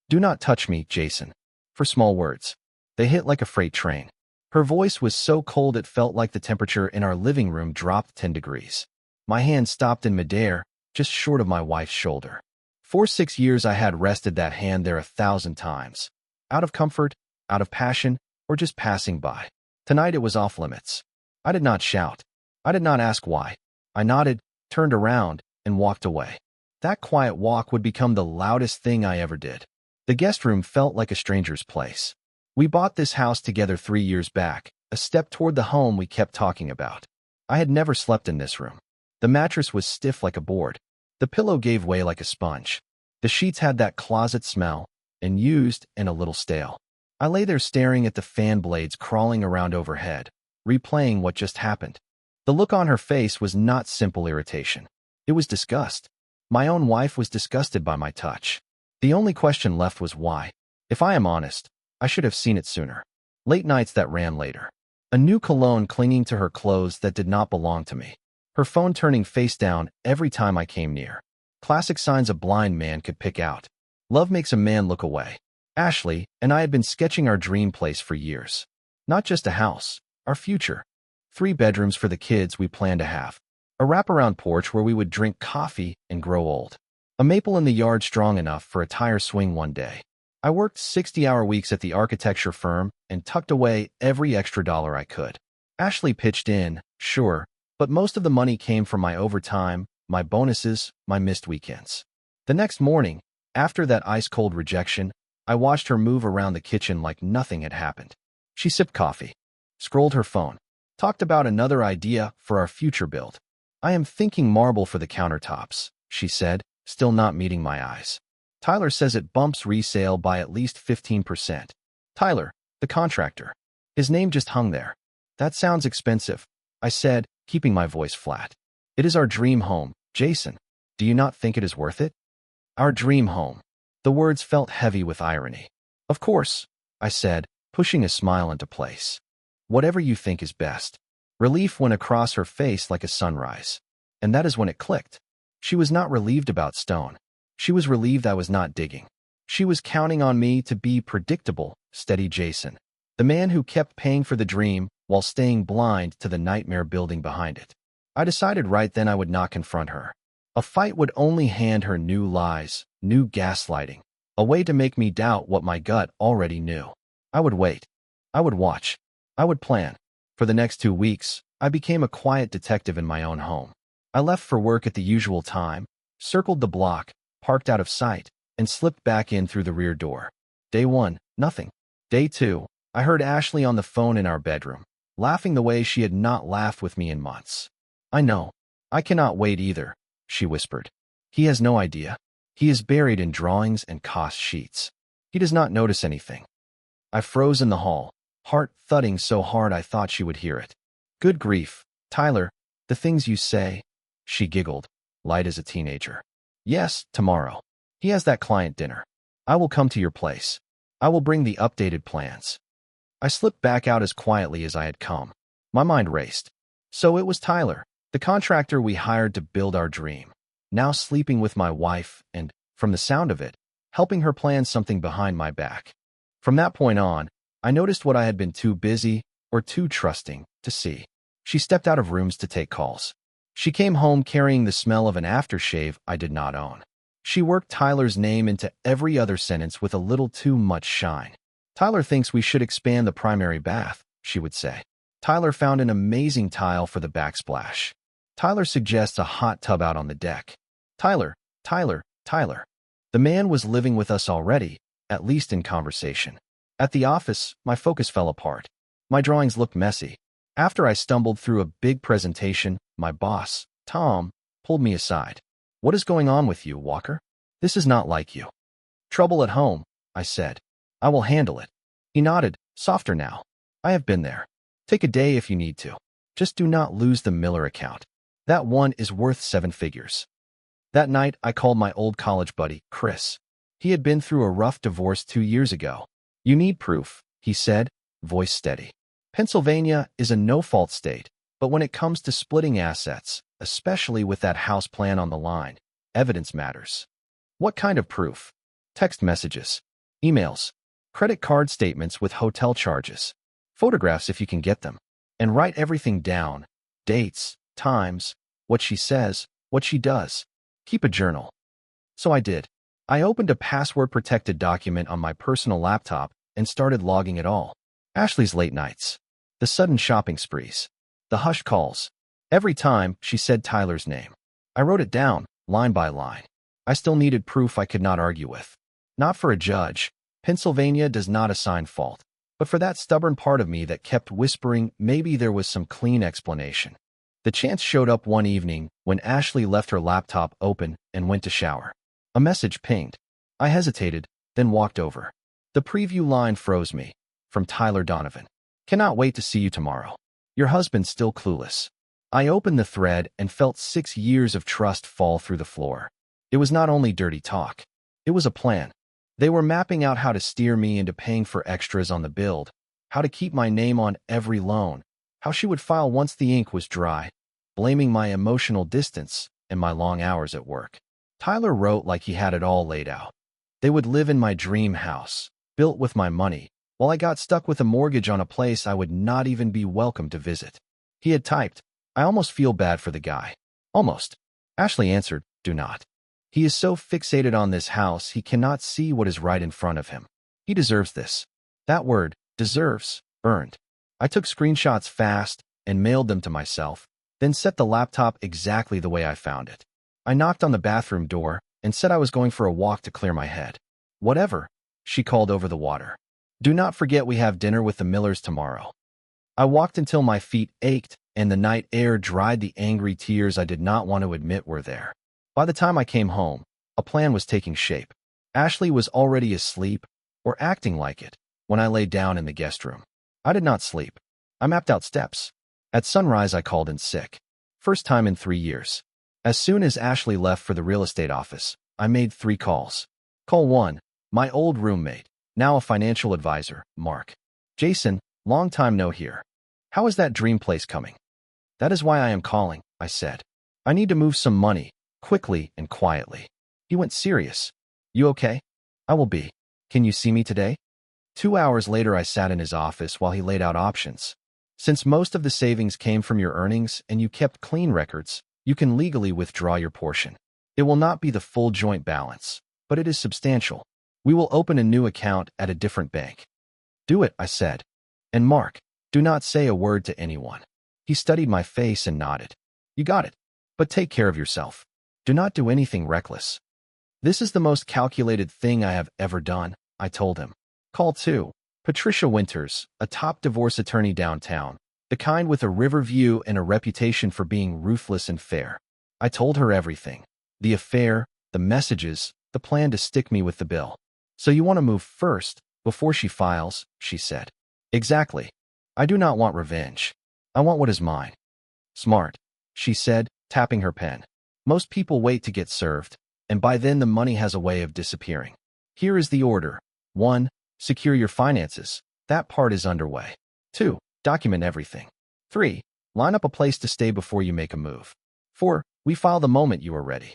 Do not touch me, Jason. For small words. They hit like a freight train. Her voice was so cold it felt like the temperature in our living room dropped 10 degrees. My hand stopped in midair, just short of my wife's shoulder. For 6 years I had rested that hand there 1,000 times. Out of comfort, out of passion, or just passing by. Tonight it was off limits. I did not shout. I did not ask why. I nodded, turned around, and walked away. That quiet walk would become the loudest thing I ever did. The guest room felt like a stranger's place. We bought this house together 3 years back, a step toward the home we kept talking about. I had never slept in this room. The mattress was stiff like a board. The pillow gave way like a sponge. The sheets had that closet smell, and used and a little stale. I lay there staring at the fan blades crawling around overhead, replaying what just happened. The look on her face was not simple irritation. It was disgust. My own wife was disgusted by my touch. The only question left was why. If I am honest, I should have seen it sooner. Late nights that ran later. A new cologne clinging to her clothes that did not belong to me. Her phone turning face down every time I came near. Classic signs a blind man could pick out. Love makes a man look away. Ashley and I had been sketching our dream place for years. Not just a house, our future. 3 bedrooms for the kids we planned to have. A wraparound porch where we would drink coffee and grow old. A maple in the yard strong enough for a tire swing one day. I worked 60-hour weeks at the architecture firm and tucked away every extra dollar I could. Ashley pitched in, sure, but most of the money came from my overtime, my bonuses, my missed weekends. The next morning, after that ice-cold rejection, I watched her move around the kitchen like nothing had happened. She sipped coffee, scrolled her phone, talked about another idea for our future build. I am thinking marble for the countertops, she said, still not meeting my eyes. Tyler says it bumps resale by at least 15%. Tyler, the contractor. His name just hung there. That sounds expensive, I said, keeping my voice flat. It is our dream home, Jason. Do you not think it is worth it? Our dream home. The words felt heavy with irony. Of course, I said, pushing a smile into place. Whatever you think is best. Relief went across her face like a sunrise. And that is when it clicked. She was not relieved about Stone. She was relieved I was not digging. She was counting on me to be predictable, steady Jason. The man who kept paying for the dream while staying blind to the nightmare building behind it. I decided right then I would not confront her. A fight would only hand her new lies, new gaslighting, a way to make me doubt what my gut already knew. I would wait. I would watch. I would plan. For the next 2 weeks, I became a quiet detective in my own home. I left for work at the usual time, circled the block, parked out of sight, and slipped back in through the rear door. Day 1, nothing. Day 2, I heard Ashley on the phone in our bedroom, laughing the way she had not laughed with me in months. I know. I cannot wait either, she whispered. He has no idea. He is buried in drawings and cost sheets. He does not notice anything. I froze in the hall, heart thudding so hard I thought she would hear it. Good grief, Tyler, the things you say, she giggled, light as a teenager. Yes, tomorrow. He has that client dinner. I will come to your place. I will bring the updated plans. I slipped back out as quietly as I had come. My mind raced. So it was Tyler, the contractor we hired to build our dream, now sleeping with my wife and, from the sound of it, helping her plan something behind my back. From that point on, I noticed what I had been too busy or too trusting to see. She stepped out of rooms to take calls. She came home carrying the smell of an aftershave I did not own. She worked Tyler's name into every other sentence with a little too much shine. Tyler thinks we should expand the primary bath, she would say. Tyler found an amazing tile for the backsplash. Tyler suggests a hot tub out on the deck. Tyler. The man was living with us already, at least in conversation. At the office, my focus fell apart. My drawings looked messy. After I stumbled through a big presentation, my boss, Tom, pulled me aside. What is going on with you, Walker? This is not like you. Trouble at home, I said. I will handle it. He nodded, softer now. I have been there. Take a day if you need to. Just do not lose the Miller account. That one is worth 7 figures. That night, I called my old college buddy, Chris. He had been through a rough divorce 2 years ago. You need proof, he said, voice steady. Pennsylvania is a no-fault state, but when it comes to splitting assets, especially with that house plan on the line, evidence matters. What kind of proof? Text messages. emails, credit card statements with hotel charges, photographs if you can get them, and write everything down, dates, times, what she says, what she does. Keep a journal. So I did. I opened a password-protected document on my personal laptop and started logging it all. Ashley's late nights, the sudden shopping sprees, the hushed calls. Every time she said Tyler's name, I wrote it down, line by line. I still needed proof I could not argue with. Not for a judge. Pennsylvania does not assign fault, but for that stubborn part of me that kept whispering maybe there was some clean explanation. The chance showed up one evening when Ashley left her laptop open and went to shower. A message pinged. I hesitated, then walked over. The preview line froze me. From Tyler Donovan. Cannot wait to see you tomorrow. Your husband's still clueless. I opened the thread and felt 6 years of trust fall through the floor. It was not only dirty talk. It was a plan. They were mapping out how to steer me into paying for extras on the build, how to keep my name on every loan, how she would file once the ink was dry, blaming my emotional distance and my long hours at work. Tyler wrote like he had it all laid out. They would live in my dream house, built with my money, while I got stuck with a mortgage on a place I would not even be welcome to visit. He had typed, I almost feel bad for the guy. Almost. Ashley answered, do not. He is so fixated on this house he cannot see what is right in front of him. He deserves this. That word, deserves, burned. I took screenshots fast and mailed them to myself, then set the laptop exactly the way I found it. I knocked on the bathroom door and said I was going for a walk to clear my head. Whatever, she called over the water. Do not forget we have dinner with the Millers tomorrow. I walked until my feet ached and the night air dried the angry tears I did not want to admit were there. By the time I came home, a plan was taking shape. Ashley was already asleep, or acting like it, when I lay down in the guest room. I did not sleep. I mapped out steps. At sunrise, I called in sick. First time in 3 years. As soon as Ashley left for the real estate office, I made 3 calls. Call 1, my old roommate, now a financial advisor, Mark. Jason, long time no hear. How is that dream place coming? That is why I am calling, I said. I need to move some money, quickly and quietly. He went serious. You okay? I will be. Can you see me today? 2 hours later, I sat in his office while he laid out options. Since most of the savings came from your earnings and you kept clean records, you can legally withdraw your portion. It will not be the full joint balance, but it is substantial. We will open a new account at a different bank. Do it, I said. And Mark, do not say a word to anyone. He studied my face and nodded. You got it. But take care of yourself. Do not do anything reckless. This is the most calculated thing I have ever done, I told him. Call 2. Patricia Winters, a top divorce attorney downtown, the kind with a river view and a reputation for being ruthless and fair. I told her everything. The affair, the messages, the plan to stick me with the bill. So you want to move first, before she files, she said. Exactly. I do not want revenge. I want what is mine. Smart, she said, tapping her pen. Most people wait to get served, and by then the money has a way of disappearing. Here is the order. 1. Secure your finances. That part is underway. 2. Document everything. 3. Line up a place to stay before you make a move. 4. We file the moment you are ready.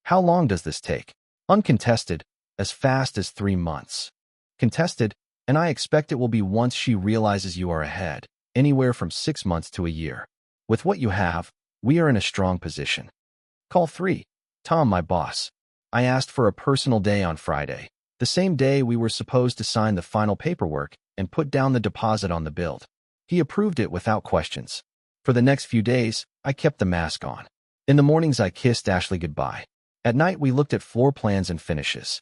How long does this take? Uncontested, as fast as 3 months. Contested, and I expect it will be once she realizes you are ahead, anywhere from 6 months to a year. With what you have, we are in a strong position. Call 3. Tom, my boss. I asked for a personal day on Friday, the same day we were supposed to sign the final paperwork and put down the deposit on the build. He approved it without questions. For the next few days, I kept the mask on. In the mornings, I kissed Ashley goodbye. At night, we looked at floor plans and finishes.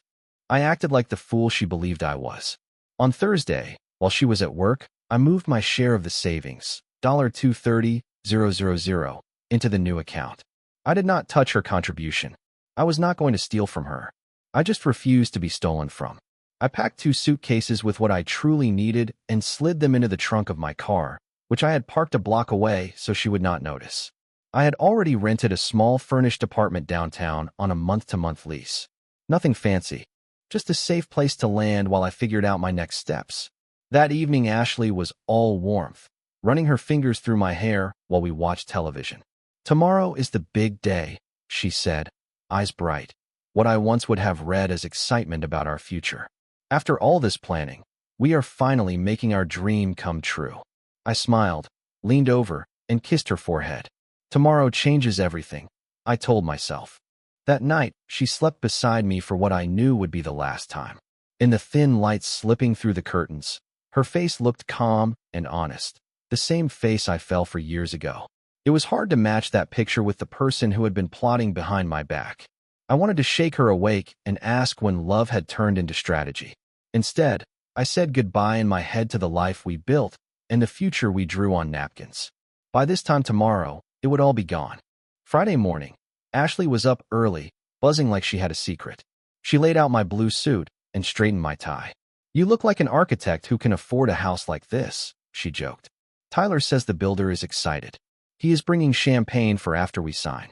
I acted like the fool she believed I was. On Thursday, while she was at work, I moved my share of the savings, $230,000, into the new account. I did not touch her contribution. I was not going to steal from her. I just refused to be stolen from. I packed 2 suitcases with what I truly needed and slid them into the trunk of my car, which I had parked a block away so she would not notice. I had already rented a small furnished apartment downtown on a month-to-month lease. Nothing fancy, just a safe place to land while I figured out my next steps. That evening, Ashley was all warmth, running her fingers through my hair while we watched television. Tomorrow is the big day, she said, eyes bright. What I once would have read as excitement about our future. After all this planning, we are finally making our dream come true. I smiled, leaned over, and kissed her forehead. Tomorrow changes everything, I told myself. That night, she slept beside me for what I knew would be the last time. In the thin light slipping through the curtains, her face looked calm and honest, the same face I fell for years ago. It was hard to match that picture with the person who had been plotting behind my back. I wanted to shake her awake and ask when love had turned into strategy. Instead, I said goodbye in my head to the life we built and the future we drew on napkins. By this time tomorrow, it would all be gone. Friday morning, Ashley was up early, buzzing like she had a secret. She laid out my blue suit and straightened my tie. "You look like an architect who can afford a house like this," she joked. "Tyler says the builder is excited. He is bringing champagne for after we sign."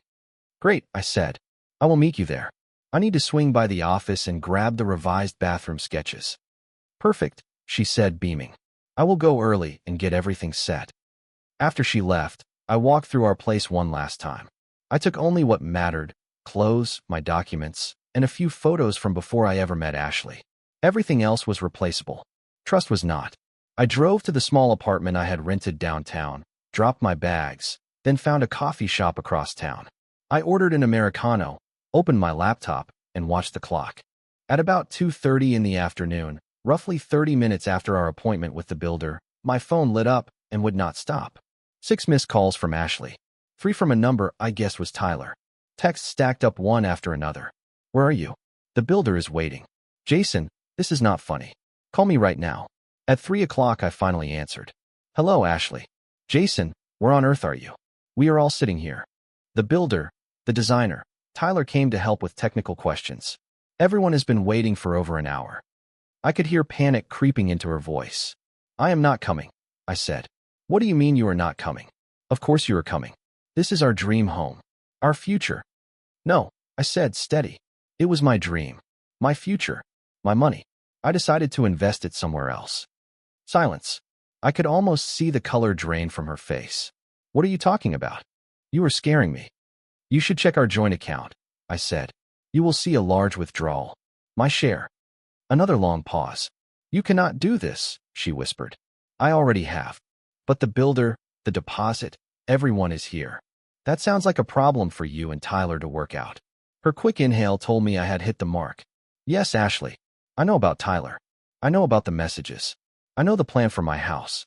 "Great," I said. "I will meet you there. I need to swing by the office and grab the revised bathroom sketches." "Perfect," she said, beaming. "I will go early and get everything set." After she left, I walked through our place one last time. I took only what mattered: clothes, my documents, and a few photos from before I ever met Ashley. Everything else was replaceable. Trust was not. I drove to the small apartment I had rented downtown, dropped my bags, then found a coffee shop across town. I ordered an Americano, opened my laptop, and watched the clock. At about 2:30 in the afternoon, roughly 30 minutes after our appointment with the builder, my phone lit up and would not stop. 6 missed calls from Ashley. 3 from a number I guessed was Tyler. Texts stacked up one after another. "Where are you? The builder is waiting. Jason, this is not funny. Call me right now." At 3 o'clock, I finally answered. "Hello, Ashley." "Jason, where on earth are you?" "We are all sitting here. The builder, the designer, Tyler came to help with technical questions. Everyone has been waiting for over an hour." I could hear panic creeping into her voice. "I am not coming," I said. "What do you mean you are not coming? Of course you are coming. This is our dream home. Our future." "No," I said, steady. "It was my dream. My future. My money. I decided to invest it somewhere else." Silence. I could almost see the color drain from her face. "What are you talking about? You are scaring me." "You should check our joint account," I said. "You will see a large withdrawal. My share." Another long pause. "You cannot do this," she whispered. "I already have. But the builder, the deposit, everyone is here. That sounds like a problem for you and Tyler to work out." Her quick inhale told me I had hit the mark. "Yes, Ashley. I know about Tyler. I know about the messages. I know the plan for my house.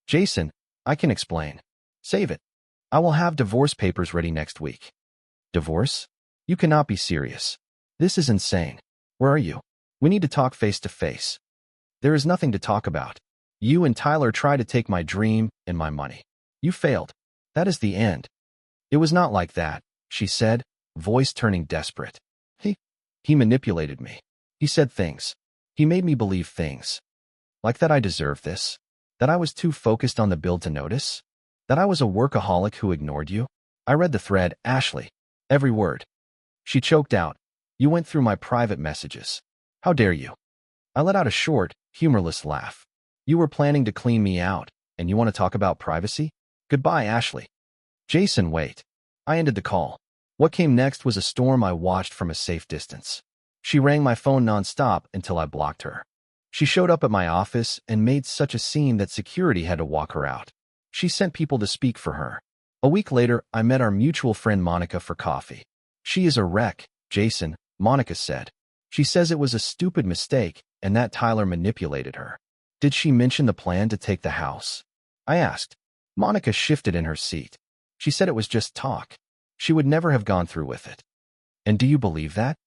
Jason, I can explain. Save it. I will have divorce papers ready next week." "Divorce? You cannot be serious. This is insane. Where are you? We need to talk face to face." "There is nothing to talk about. You and Tyler tried to take my dream and my money. You failed. That is the end." "It was not like that," she said, voice turning desperate. He manipulated me. He said things. He made me believe things. Like that I deserved this. That I was too focused on the build to notice. That I was a workaholic who ignored you." I read the thread, "Ashley. Every word." She choked out. "You went through my private messages. How dare you?" I let out a short, humorless laugh. "You were planning to clean me out, and you want to talk about privacy? Goodbye, Ashley." "Jason, wait." I ended the call. What came next was a storm I watched from a safe distance. She rang my phone nonstop until I blocked her. She showed up at my office and made such a scene that security had to walk her out. She sent people to speak for her. A week later, I met our mutual friend Monica for coffee. "She is a wreck, Jason," Monica said. "She says it was a stupid mistake and that Tyler manipulated her." "Did she mention the plan to take the house?" I asked. Monica shifted in her seat. She said it was just talk. She would never have gone through with it. "And do you believe that?"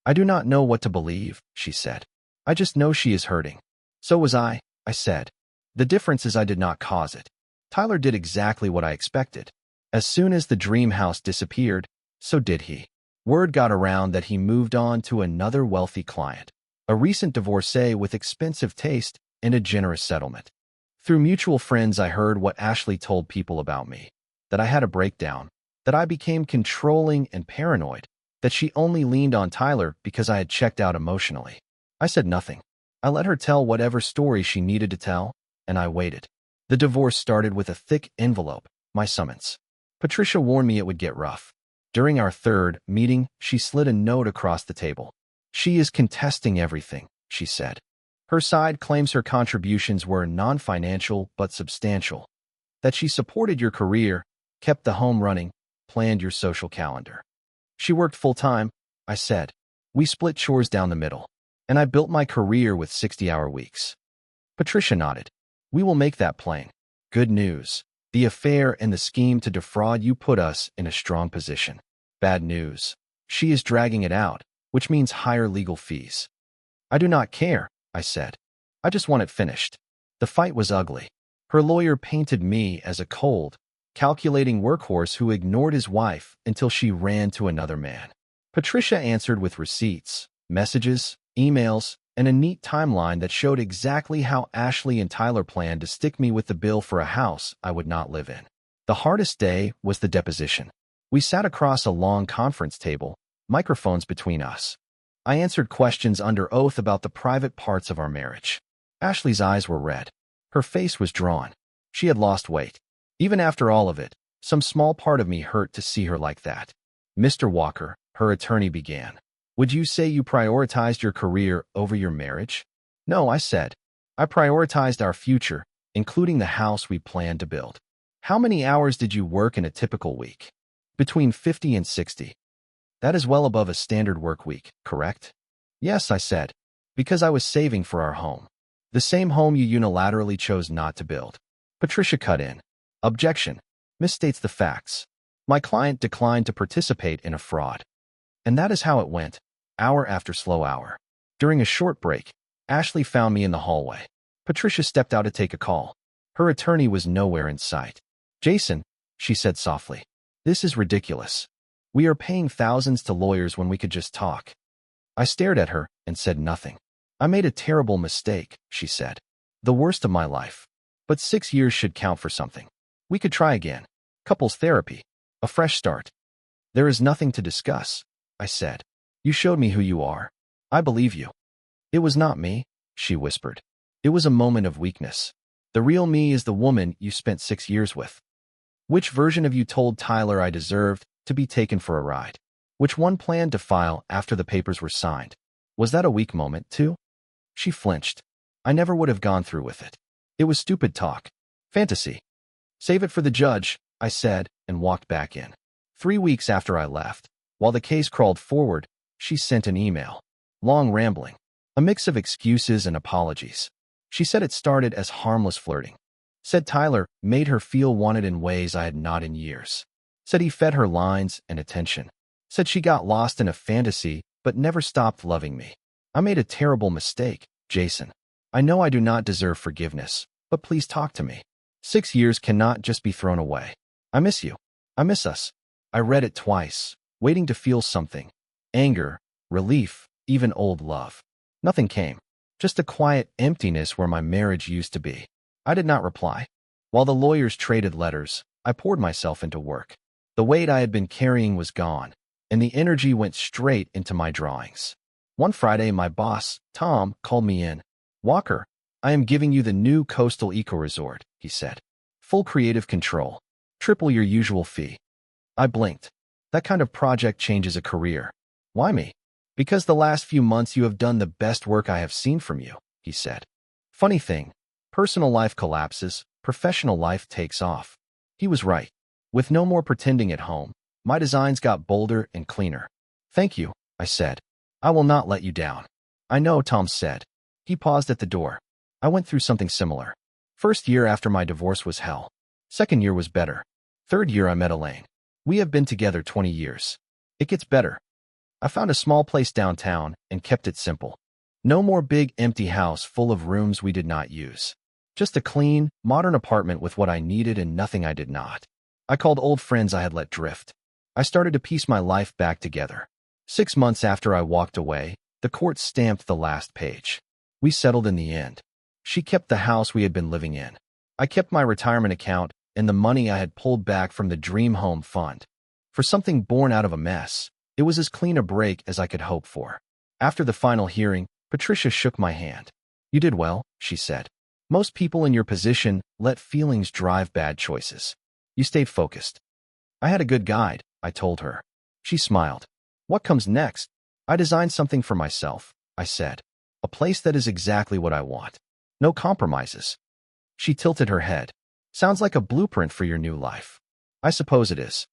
"I do not know what to believe," she said. "I just know she is hurting." "So was I said. "The difference is I did not cause it. Tyler did exactly what I expected. As soon as the dream house disappeared, so did he. Word got around that he moved on to another wealthy client, a recent divorcee with expensive taste and a generous settlement. Through mutual friends, I heard what Ashley told people about me, that I had a breakdown, that I became controlling and paranoid, that she only leaned on Tyler because I had checked out emotionally. I said nothing. I let her tell whatever story she needed to tell, and I waited. The divorce started with a thick envelope, my summons. Patricia warned me it would get rough. During our third meeting, she slid a note across the table. "She is contesting everything. she said. Her side claims her contributions were non-financial but substantial, that she supported your career, kept the home running, planned your social calendar. She worked full-time, I said. We split chores down the middle, and I built my career with 60-hour weeks. Patricia nodded. We will make that plain. Good news. The affair and the scheme to defraud you put us in a strong position. Bad news. She is dragging it out, which means higher legal fees. I do not care, I said. I just want it finished. The fight was ugly. Her lawyer painted me as a cold, calculating workhorse who ignored his wife until she ran to another man. Patricia answered with receipts, messages, emails, and a neat timeline that showed exactly how Ashley and Tyler planned to stick me with the bill for a house I would not live in. The hardest day was the deposition. We sat across a long conference table, microphones between us. I answered questions under oath about the private parts of our marriage. Ashley's eyes were red. Her face was drawn. She had lost weight. Even after all of it, some small part of me hurt to see her like that. Mr. Walker, her attorney began. Would you say you prioritized your career over your marriage? No, I said. I prioritized our future, including the house we planned to build. How many hours did you work in a typical week? Between 50 and 60. That is well above a standard work week, correct? Yes, I said, because I was saving for our home. The same home you unilaterally chose not to build. Patricia cut in. Objection. Misstates the facts. My client declined to participate in a fraud. And that is how it went, hour after slow hour. During a short break, Ashley found me in the hallway. Patricia stepped out to take a call. Her attorney was nowhere in sight. Jason, she said softly, this is ridiculous. We are paying thousands to lawyers when we could just talk. I stared at her and said nothing. I made a terrible mistake, she said. The worst of my life. But 6 years should count for something. We could try again. Couples therapy. A fresh start. There is nothing to discuss, I said. You showed me who you are. I believe you. It was not me, she whispered. It was a moment of weakness. The real me is the woman you spent 6 years with. Which version of you told Tyler I deserved to be taken for a ride? Which one planned to file after the papers were signed? Was that a weak moment, too? She flinched. I never would have gone through with it. It was stupid talk. Fantasy. Save it for the judge, I said, and walked back in. 3 weeks after I left, while the case crawled forward, she sent an email. Long rambling. A mix of excuses and apologies. She said it started as harmless flirting. Said Tyler made her feel wanted in ways I had not in years. Said he fed her lines and attention. Said she got lost in a fantasy but never stopped loving me. I made a terrible mistake, Jason. I know I do not deserve forgiveness, but please talk to me. 6 years cannot just be thrown away. I miss you. I miss us. I read it twice, waiting to feel something. Anger, relief, even old love. Nothing came. Just a quiet emptiness where my marriage used to be. I did not reply. While the lawyers traded letters, I poured myself into work. The weight I had been carrying was gone, and the energy went straight into my drawings. One Friday, my boss, Tom, called me in. Walker, I am giving you the new coastal eco-resort, he said. Full creative control. Triple your usual fee. I blinked. That kind of project changes a career. Why me? Because the last few months you have done the best work I have seen from you, he said. Funny thing, personal life collapses, professional life takes off. He was right. With no more pretending at home, my designs got bolder and cleaner. Thank you, I said. I will not let you down. I know, Tom said. He paused at the door. I went through something similar. First year after my divorce was hell. Second year was better. Third year I met Elaine. We have been together 20 years. It gets better. I found a small place downtown and kept it simple. No more big empty house full of rooms we did not use. Just a clean, modern apartment with what I needed and nothing I did not. I called old friends I had let drift. I started to piece my life back together. 6 months after I walked away, the court stamped the last page. We settled in the end. She kept the house we had been living in. I kept my retirement account and the money I had pulled back from the Dream Home Fund. For something born out of a mess, it was as clean a break as I could hope for. After the final hearing, Patricia shook my hand. You did well, she said. Most people in your position let feelings drive bad choices. You stayed focused. I had a good guide, I told her. She smiled. What comes next? I designed something for myself, I said. A place that is exactly what I want. No compromises. She tilted her head. Sounds like a blueprint for your new life. I suppose it is.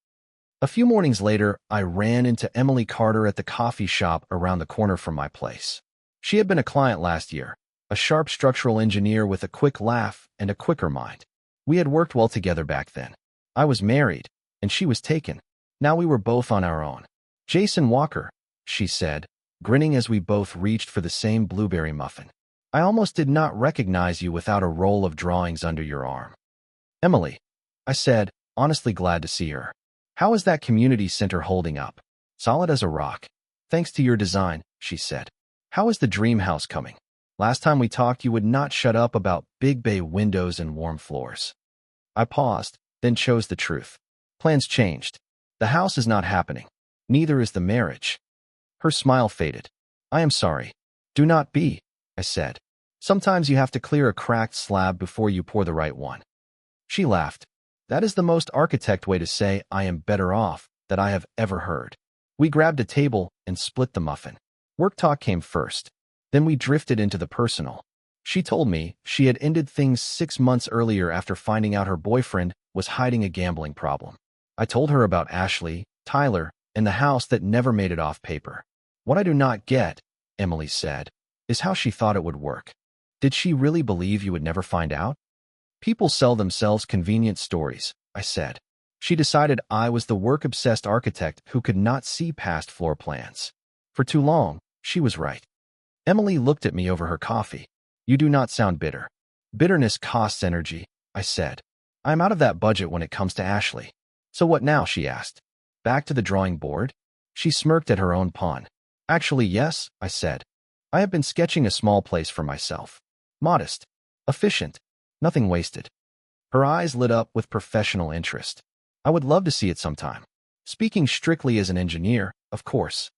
A few mornings later, I ran into Emily Carter at the coffee shop around the corner from my place. She had been a client last year, a sharp structural engineer with a quick laugh and a quicker mind. We had worked well together back then. I was married, and she was taken. Now we were both on our own. Jason Walker, she said, grinning as we both reached for the same blueberry muffin. I almost did not recognize you without a roll of drawings under your arm. Emily, I said, honestly glad to see her. How is that community center holding up? Solid as a rock. Thanks to your design, she said. How is the dream house coming? Last time we talked, you would not shut up about big bay windows and warm floors. I paused, then chose the truth. Plans changed. The house is not happening. Neither is the marriage. Her smile faded. I am sorry. Do not be, I said. Sometimes you have to clear a cracked slab before you pour the right one. She laughed. That is the most architect way to say I am better off that I have ever heard. We grabbed a table and split the muffin. Work talk came first. Then we drifted into the personal. She told me she had ended things 6 months earlier after finding out her boyfriend was hiding a gambling problem. I told her about Ashley, Tyler, and the house that never made it off paper. What I do not get, Emily said, is how she thought it would work. Did she really believe you would never find out? People sell themselves convenient stories, I said. She decided I was the work-obsessed architect who could not see past floor plans. For too long, she was right. Emily looked at me over her coffee. You do not sound bitter. Bitterness costs energy, I said. I am out of that budget when it comes to Ashley. So what now, she asked. Back to the drawing board? She smirked at her own pun. Actually, yes, I said. I have been sketching a small place for myself. Modest. Efficient. Nothing wasted. Her eyes lit up with professional interest. I would love to see it sometime. Speaking strictly as an engineer, of course.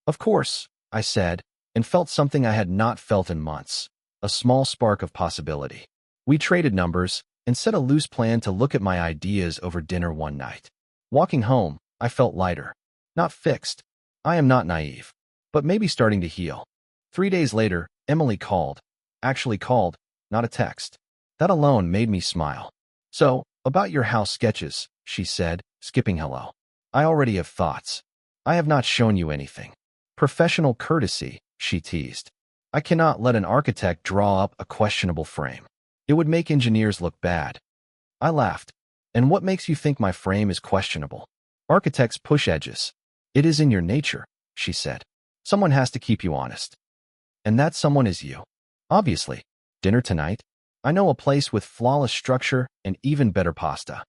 Of course, I said, and felt something I had not felt in months. A small spark of possibility. We traded numbers and set a loose plan to look at my ideas over dinner one night. Walking home, I felt lighter. Not fixed. I am not naive. But maybe starting to heal. 3 days later, Emily called. Actually called, not a text. That alone made me smile. So, about your house sketches, she said, skipping hello. I already have thoughts. I have not shown you anything. Professional courtesy, she teased. I cannot let an architect draw up a questionable frame. It would make engineers look bad. I laughed. And what makes you think my frame is questionable? Architects push edges. It is in your nature, she said. Someone has to keep you honest. And that someone is you. Obviously. Dinner tonight? I know a place with flawless structure and even better pasta.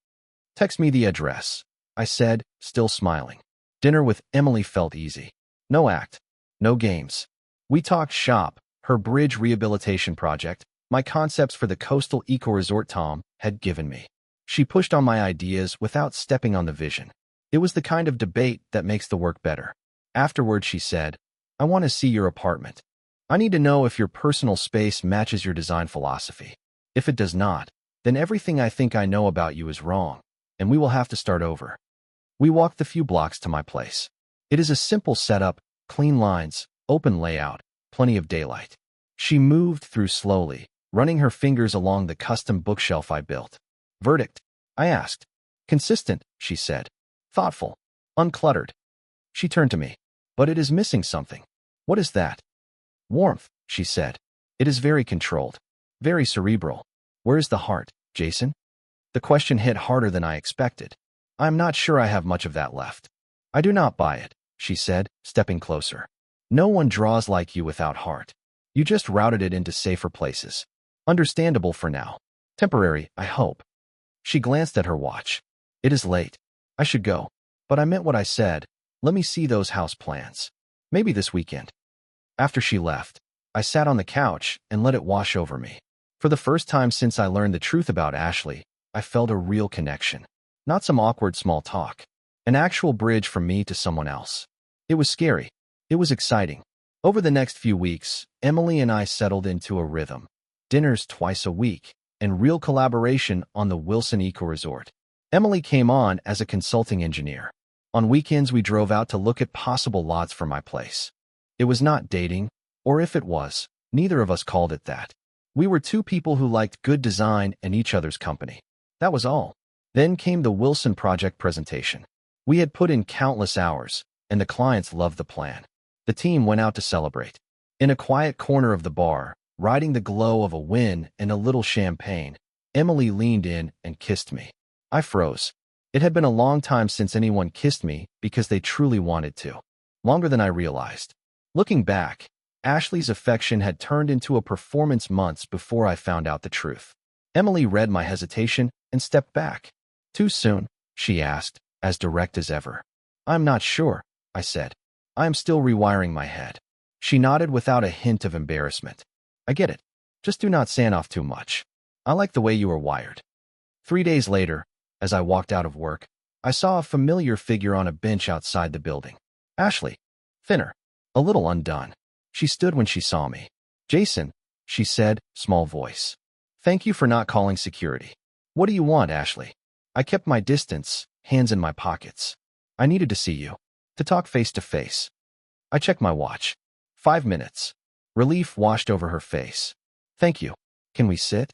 Text me the address, I said, still smiling. Dinner with Emily felt easy. No act. No games. We talked shop, her bridge rehabilitation project, my concepts for the coastal eco-resort Tom had given me. She pushed on my ideas without stepping on the vision. It was the kind of debate that makes the work better. Afterward, she said, I want to see your apartment. I need to know if your personal space matches your design philosophy. If it does not, then everything I think I know about you is wrong, and we will have to start over. We walked the few blocks to my place. It is a simple setup, clean lines, open layout, plenty of daylight. She moved through slowly, running her fingers along the custom bookshelf I built. Verdict? I asked. Consistent, she said. Thoughtful. Uncluttered. She turned to me. But it is missing something. What is that? Warmth, she said. It is very controlled. Very cerebral. Where is the heart, Jason? The question hit harder than I expected. I am not sure I have much of that left. I do not buy it, she said, stepping closer. No one draws like you without heart. You just routed it into safer places. Understandable for now. Temporary, I hope. She glanced at her watch. It is late. I should go. But I meant what I said. Let me see those house plans. Maybe this weekend. After she left, I sat on the couch and let it wash over me. For the first time since I learned the truth about Ashley, I felt a real connection. Not some awkward small talk. An actual bridge from me to someone else. It was scary. It was exciting. Over the next few weeks, Emily and I settled into a rhythm. Dinners twice a week, and real collaboration on the Wilson Eco Resort. Emily came on as a consulting engineer. On weekends, we drove out to look at possible lots for my place. It was not dating, or if it was, Neither of us called it that. We were two people who liked good design and each other's company. That was all. Then came the Wilson project presentation. We had put in countless hours, and the clients loved the plan. The team went out to celebrate. In a quiet corner of the bar, riding the glow of a win and a little champagne, Emily leaned in and kissed me. I froze. It had been a long time since anyone kissed me because they truly wanted to. Longer than I realized. Looking back, Ashley's affection had turned into a performance months before I found out the truth. Emily read my hesitation and stepped back. Too soon? She asked, as direct as ever. I'm not sure, I said. I am still rewiring my head. She nodded without a hint of embarrassment. I get it. Just do not stand off too much. I like the way you are wired. 3 days later, as I walked out of work, I saw a familiar figure on a bench outside the building. Ashley. Thinner. A little undone. She stood when she saw me. Jason, she said, small voice. Thank you for not calling security. What do you want, Ashley? I kept my distance, hands in my pockets. I needed to see you. To talk face to face. I checked my watch. 5 minutes. Relief washed over her face. Thank you. Can we sit?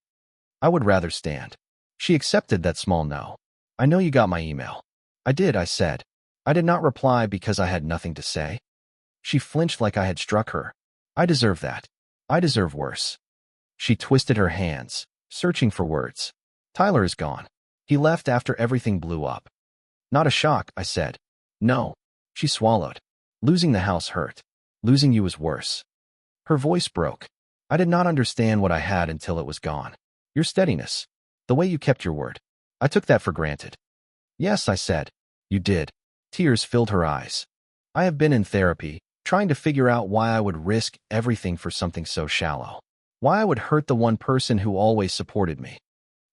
I would rather stand. She accepted that small no. I know you got my email. I did, I said. I did not reply because I had nothing to say. She flinched like I had struck her. I deserve that. I deserve worse. She twisted her hands, searching for words. Tyler is gone. He left after everything blew up. Not a shock, I said. No. She swallowed. Losing the house hurt. Losing you is worse. Her voice broke. I did not understand what I had until it was gone. Your steadiness. The way you kept your word. I took that for granted. Yes, I said. You did. Tears filled her eyes. I have been in therapy, trying to figure out why I would risk everything for something so shallow. Why I would hurt the one person who always supported me.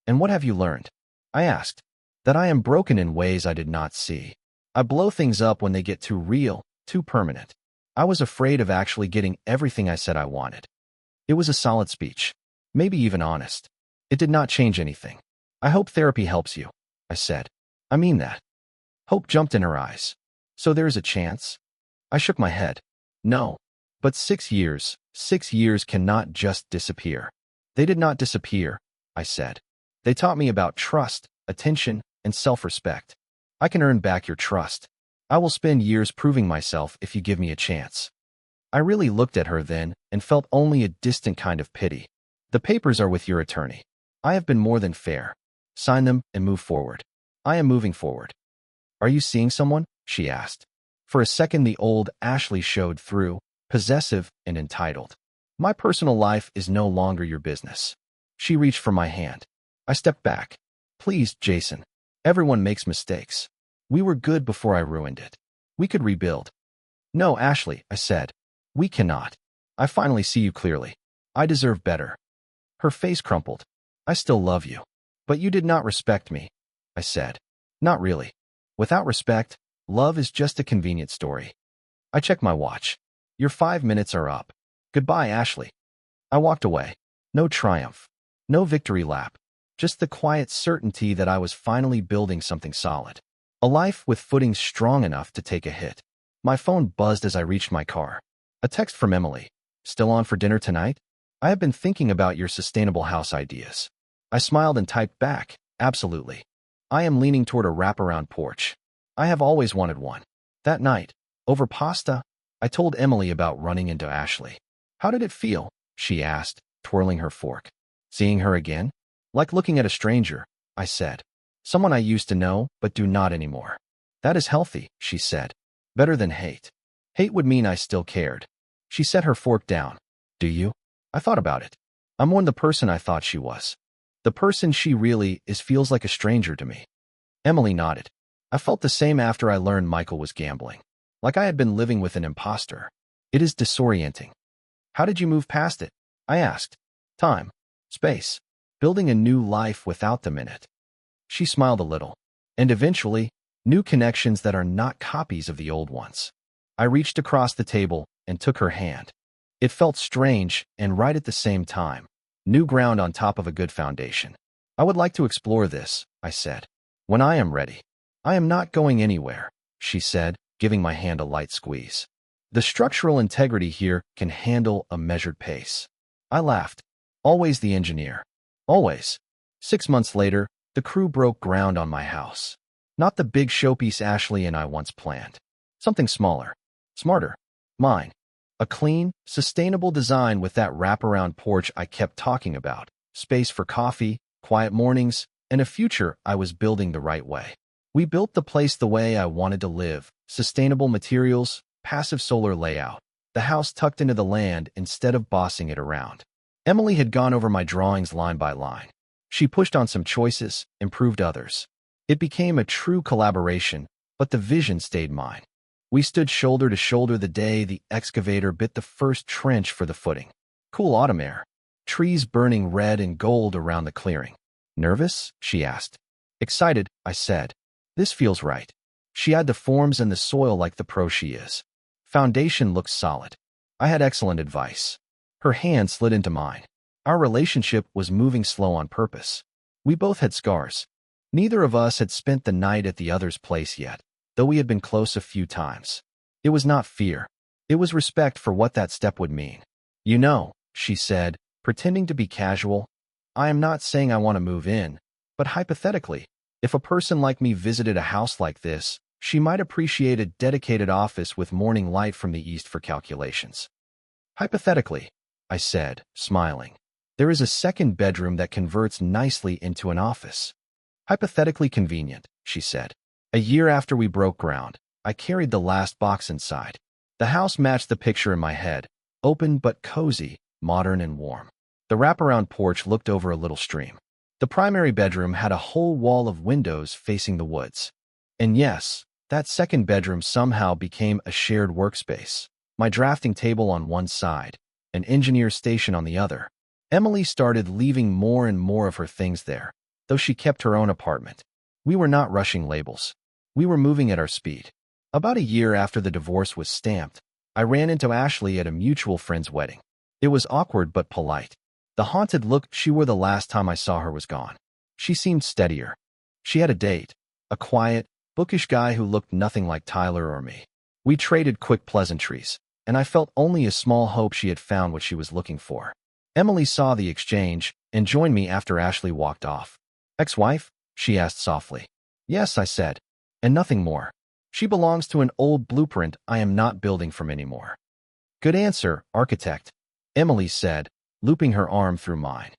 And what have you learned? I asked. That I am broken in ways I did not see. I blow things up when they get too real, too permanent. I was afraid of actually getting everything I said I wanted. It was a solid speech. Maybe even honest. It did not change anything. I hope therapy helps you, I said. I mean that. Hope jumped in her eyes. So there is a chance? I shook my head. No. But 6 years cannot just disappear. They did not disappear, I said. They taught me about trust, attention, and self-respect. I can earn back your trust. I will spend years proving myself if you give me a chance. I really looked at her then and felt only a distant kind of pity. The papers are with your attorney. I have been more than fair. Sign them and move forward. I am moving forward. Are you seeing someone? She asked. For a second the old Ashley showed through, possessive and entitled. My personal life is no longer your business. She reached for my hand. I stepped back. Please, Jason. Everyone makes mistakes. We were good before I ruined it. We could rebuild. No, Ashley, I said. We cannot. I finally see you clearly. I deserve better. Her face crumpled. I still love you. But you did not respect me, I said. Not really. Without respect, love is just a convenient story. I checked my watch. Your 5 minutes are up. Goodbye, Ashley. I walked away. No triumph. No victory lap. Just the quiet certainty that I was finally building something solid. A life with footings strong enough to take a hit. My phone buzzed as I reached my car. A text from Emily. Still on for dinner tonight? I have been thinking about your sustainable house ideas. I smiled and typed back, absolutely. I am leaning toward a wraparound porch. I have always wanted one. That night, over pasta, I told Emily about running into Ashley. How did it feel? She asked, twirling her fork. Seeing her again? Like looking at a stranger, I said. Someone I used to know, but do not anymore. That is healthy, she said. Better than hate. Hate would mean I still cared. She set her fork down. Do you? I thought about it. I'm more the person I thought she was. The person she really is feels like a stranger to me. Emily nodded. I felt the same after I learned Michael was gambling. Like I had been living with an imposter. It is disorienting. How did you move past it? I asked. Time. Space. Building a new life without them in it. She smiled a little. And eventually, new connections that are not copies of the old ones. I reached across the table and took her hand. It felt strange and right at the same time. New ground on top of a good foundation. I would like to explore this, I said. When I am ready. I am not going anywhere, she said, giving my hand a light squeeze. The structural integrity here can handle a measured pace. I laughed. Always the engineer. Always. 6 months later, the crew broke ground on my house. Not the big showpiece Ashley and I once planned. Something smaller. Smarter. Mine. A clean, sustainable design with that wraparound porch I kept talking about. Space for coffee, quiet mornings, and a future I was building the right way. We built the place the way I wanted to live. Sustainable materials, passive solar layout. The house tucked into the land instead of bossing it around. Emily had gone over my drawings line by line. She pushed on some choices, improved others. It became a true collaboration, but the vision stayed mine. We stood shoulder to shoulder the day the excavator bit the first trench for the footing. Cool autumn air. Trees burning red and gold around the clearing. Nervous? She asked. Excited, I said. This feels right. She had the forms and the soil like the pro she is. Foundation looks solid. I had excellent advice. Her hand slid into mine. Our relationship was moving slow on purpose. We both had scars. Neither of us had spent the night at the other's place yet, though we had been close a few times. It was not fear. It was respect for what that step would mean. You know, she said, pretending to be casual, I am not saying I want to move in, but hypothetically, if a person like me visited a house like this, she might appreciate a dedicated office with morning light from the east for calculations. Hypothetically, I said, smiling. There is a second bedroom that converts nicely into an office. Hypothetically convenient, she said. A year after we broke ground, I carried the last box inside. The house matched the picture in my head, open but cozy, modern and warm. The wraparound porch looked over a little stream. The primary bedroom had a whole wall of windows facing the woods. And yes, that second bedroom somehow became a shared workspace. My drafting table on one side, an engineer's station on the other. Emily started leaving more and more of her things there, though she kept her own apartment. We were not rushing labels. We were moving at our speed. About a year after the divorce was stamped, I ran into Ashley at a mutual friend's wedding. It was awkward but polite. The haunted look she wore the last time I saw her was gone. She seemed steadier. She had a date, a quiet, bookish guy who looked nothing like Tyler or me. We traded quick pleasantries, and I felt only a small hope she had found what she was looking for. Emily saw the exchange and joined me after Ashley walked off. Ex-wife? She asked softly. Yes, I said, and nothing more. She belongs to an old blueprint I am not building from anymore. Good answer, architect, Emily said, looping her arm through mine.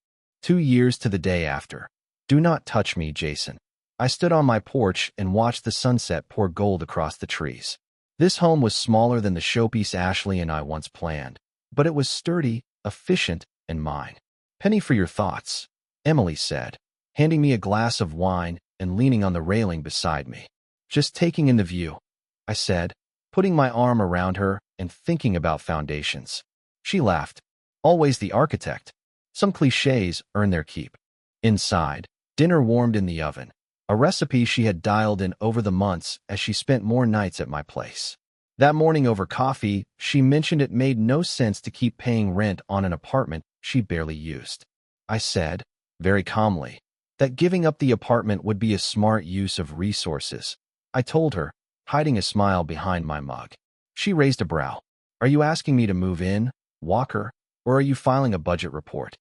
2 years to the day after. Do not touch me, Jason. I stood on my porch and watched the sunset pour gold across the trees. This home was smaller than the showpiece Ashley and I once planned, but it was sturdy, efficient, and mine. Penny for your thoughts, Emily said, handing me a glass of wine and leaning on the railing beside me. Just taking in the view, I said, putting my arm around her and thinking about foundations. She laughed. Always the architect. Some cliches earn their keep. Inside, dinner warmed in the oven, a recipe she had dialed in over the months as she spent more nights at my place. That morning over coffee, she mentioned it made no sense to keep paying rent on an apartment she barely used. I said, very calmly, that giving up the apartment would be a smart use of resources. I told her, hiding a smile behind my mug. She raised a brow. Are you asking me to move in, Walker, or are you filing a budget report?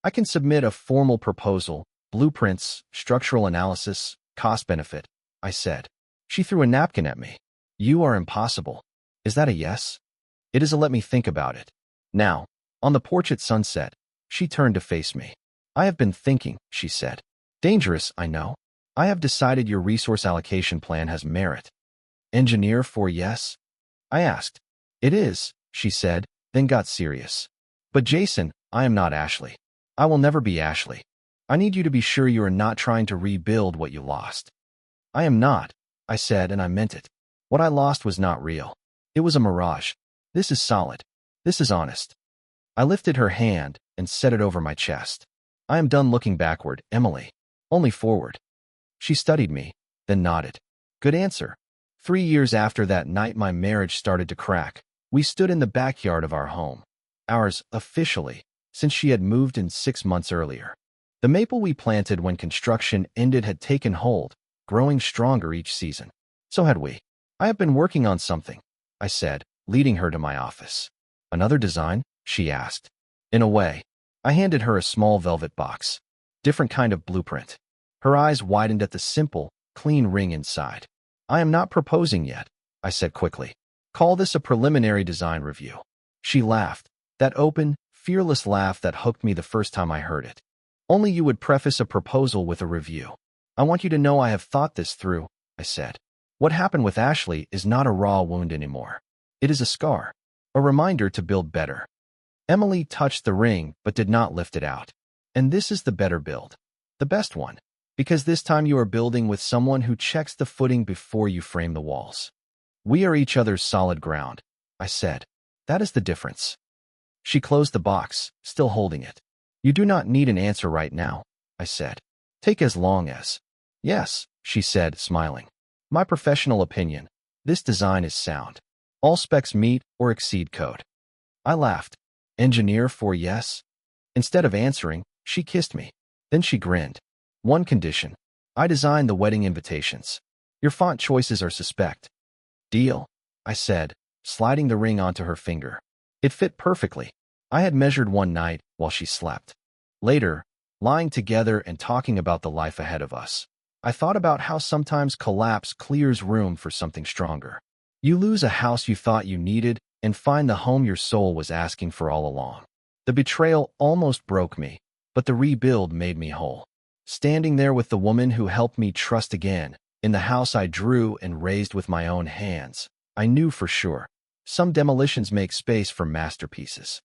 I can submit a formal proposal, blueprints, structural analysis, cost-benefit, I said. She threw a napkin at me. You are impossible. Is that a yes? It is a let me think about it. Now, on the porch at sunset, she turned to face me. I have been thinking, she said. Dangerous, I know. I have decided your resource allocation plan has merit. Engineer for yes? I asked. It is, she said, then got serious. But Jason, I am not Ashley. I will never be Ashley. I need you to be sure you are not trying to rebuild what you lost. I am not, I said, and I meant it. What I lost was not real. It was a mirage. This is solid. This is honest. I lifted her hand and set it over my chest. I am done looking backward, Emily. Only forward. She studied me, then nodded. Good answer. 3 years after that night my marriage started to crack. We stood in the backyard of our home. Ours, officially, since she had moved in 6 months earlier. The maple we planted when construction ended had taken hold, growing stronger each season. So had we. I have been working on something, I said, leading her to my office. Another design? She asked. In a way. I handed her a small velvet box. Different kind of blueprint. Her eyes widened at the simple, clean ring inside. I am not proposing yet, I said quickly. Call this a preliminary design review. She laughed. That open, fearless laugh that hooked me the first time I heard it. Only you would preface a proposal with a review. I want you to know I have thought this through, I said. What happened with Ashley is not a raw wound anymore. It is a scar. A reminder to build better. Emily touched the ring but did not lift it out. And this is the better build. The best one. Because this time you are building with someone who checks the footing before you frame the walls. We are each other's solid ground, I said. That is the difference. She closed the box, still holding it. You do not need an answer right now, I said. Take as long as. Yes, she said, smiling. My professional opinion. This design is sound. All specs meet or exceed code. I laughed. Engineer for yes? Instead of answering, she kissed me. Then she grinned. One condition. I designed the wedding invitations. Your font choices are suspect. Deal, I said, sliding the ring onto her finger. It fit perfectly. I had measured one night while she slept. Later, lying together and talking about the life ahead of us, I thought about how sometimes collapse clears room for something stronger. You lose a house you thought you needed and find the home your soul was asking for all along. The betrayal almost broke me, but the rebuild made me whole. Standing there with the woman who helped me trust again, in the house I drew and raised with my own hands, I knew for sure. Some demolitions make space for masterpieces.